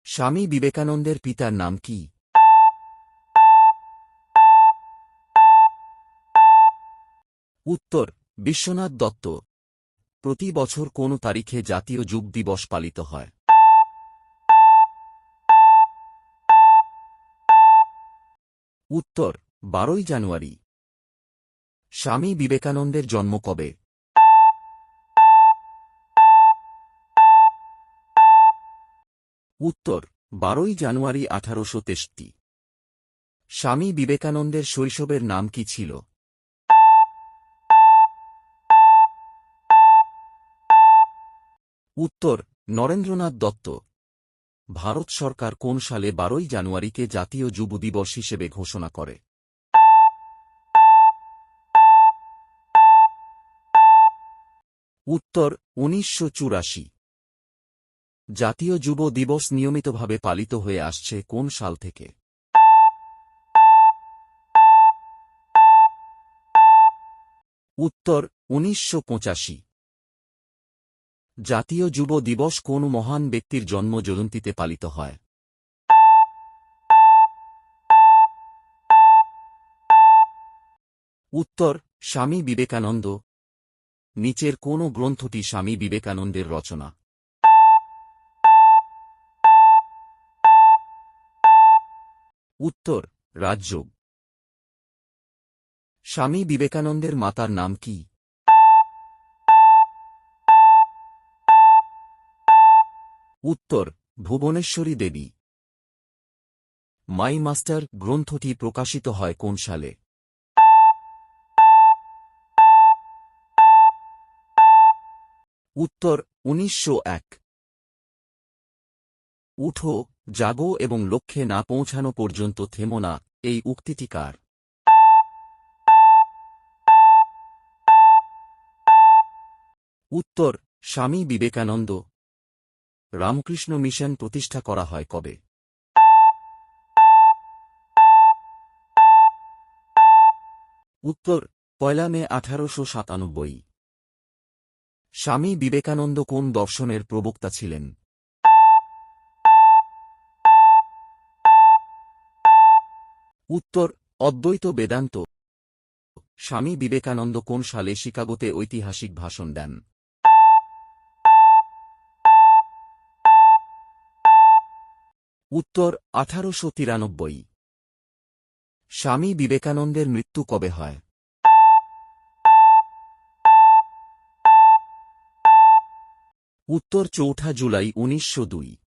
স্বামী বিবেকানন্দের পিতার নাম কি? উত্তর: বিশ্বনাথ দত্ত। প্রতি বছর কোন তারিখে জাতীয় যুব দিবস পালিত হয়? উত্তর: 12ই জানুয়ারি। স্বামী বিবেকানন্দের জন্ম কবে? উত্তর: 12ই জানুয়ারি 1863। স্বামী বিবেকানন্দের শৈশবের নাম কি ছিল? উত্তর: নরেন্দ্রনাথ দত্ত। ভারত সরকার কোন সালে 12ই জানুয়ারিকে জাতীয় যুব দিবস হিসেবে ঘোষণা করে? উত্তর: 1984। জাতীয় যুব দিবস নিয়মিতভাবে পালিত হয়ে আসছে কোন সাল থেকে? উত্তর: 1985। জাতীয় যুব দিবস কোন মহান ব্যক্তির জন্ম জয়ন্তীতে পালিত হয়? উত্তর: স্বামী বিবেকানন্দ। নিচের কোন গ্রন্থটি স্বামী বিবেকানন্দের রচনা? উত্তর: রাজযোগ। স্বামী বিবেকানন্দের মাতার নাম কি? উত্তর: ভুবনেশ্বরী দেবী। মাই মাস্টার গ্রন্থটি প্রকাশিত হয় কোন সালে? উত্তর: 1901। উঠো, জাগো এবং লক্ষ্যে না পৌঁছানো পর্যন্ত থেমো না, এই উক্তিটি কার? উত্তর: স্বামী বিবেকানন্দ। রামকৃষ্ণ মিশন প্রতিষ্ঠা করা হয় কবে? উত্তর: 1 মে 1897। স্বামী বিবেকানন্দ কোন দর্শনের প্রবক্তা ছিলেন? উত্তর: অদ্বৈত বেদান্ত। স্বামী বিবেকানন্দ কোন সালে শিকাগোতে ঐতিহাসিক ভাষণ দেন? উত্তর: 1893। স্বামী বিবেকানন্দের মৃত্যু কবে হয়? উত্তর: 4 জুলাই 1902।